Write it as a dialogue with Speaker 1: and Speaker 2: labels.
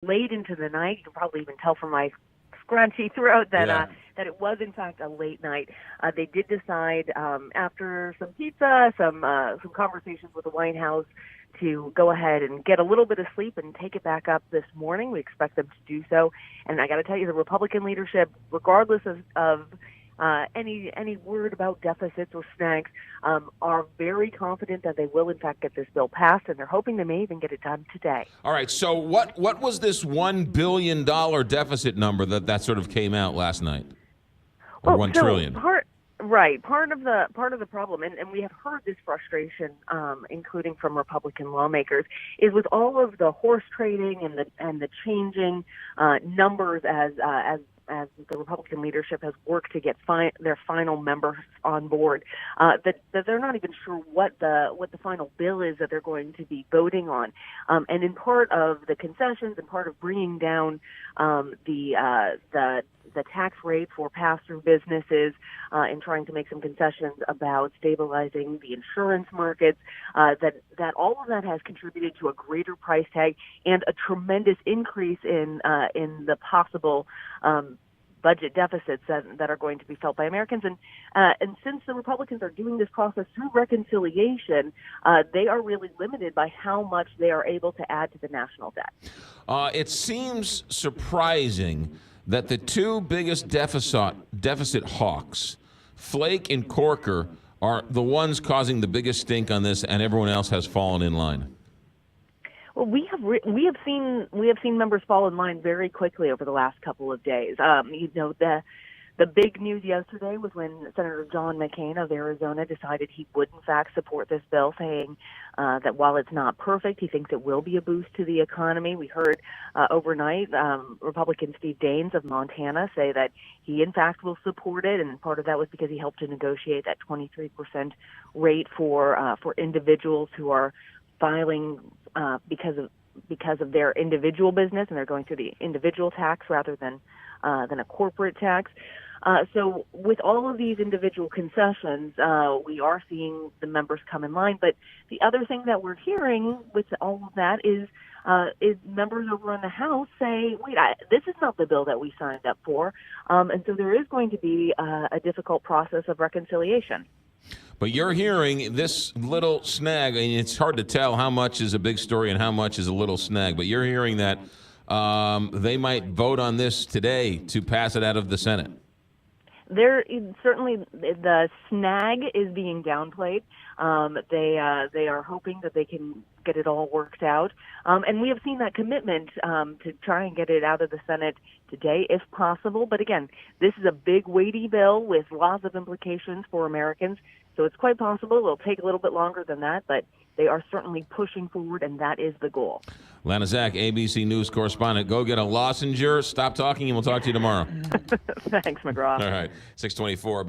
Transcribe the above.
Speaker 1: late into the night. You can probably even tell from my scrunchy throat that that it was in fact a late night. They did decide after some pizza, some conversations with the White House, to go ahead and get a little bit of sleep and take it back up this morning. We expect them to do so. And I got to tell you, the Republican leadership, regardless of any word about deficits or snags, are very confident that they will, in fact, get this bill passed, and they're hoping they may even get it done today.
Speaker 2: All right, so what was this $1 billion deficit number that sort of came out last night? Or $1 trillion?
Speaker 1: Part of the problem, and we have heard this frustration, including from Republican lawmakers, is with all of the horse trading and the changing numbers as the Republican leadership has worked to get their final members on board, that they're not even sure what the final bill is that they're going to be voting on. And in part of the concessions and part of bringing down the tax rate for pass-through businesses and trying to make some concessions about stabilizing the insurance markets, that all of that has contributed to a greater price tag and a tremendous increase in the possible budget deficits that are going to be felt by Americans. And since the Republicans are doing this process through reconciliation, they are really limited by how much they are able to add to the national debt.
Speaker 2: It seems surprising that the two biggest deficit hawks, Flake and Corker, are the ones causing the biggest stink on this, and everyone else has fallen in line.
Speaker 1: Well, we have seen members fall in line very quickly over the last couple of days. The big news yesterday was when Senator John McCain of Arizona decided he would in fact support this bill, saying that while it's not perfect, he thinks it will be a boost to the economy. We heard overnight Republican Steve Daines of Montana say that he in fact will support it, and part of that was because he helped to negotiate that 23% rate for individuals who are filing because of their individual business, and they're going through the individual tax rather than a corporate tax. So with all of these individual concessions, we are seeing the members come in line. But the other thing that we're hearing with all of that is members over in the House say, wait, this is not the bill that we signed up for. And so there is going to be a difficult process of reconciliation.
Speaker 2: But you're hearing this little snag, and it's hard to tell how much is a big story and how much is a little snag, but you're hearing that they might vote on this today to pass it out of the Senate.
Speaker 1: Certainly the snag is being downplayed. They are hoping that they can get it all worked out. And we have seen that commitment to try and get it out of the Senate today, if possible. But again, this is a big, weighty bill with lots of implications for Americans. So it's quite possible it'll take a little bit longer than that, but they are certainly pushing forward, and that is the goal.
Speaker 2: Lana Zak, ABC News correspondent. Go get a lozenge. Stop talking, and we'll talk to you tomorrow.
Speaker 1: Thanks, McGraw.
Speaker 2: All right, 624.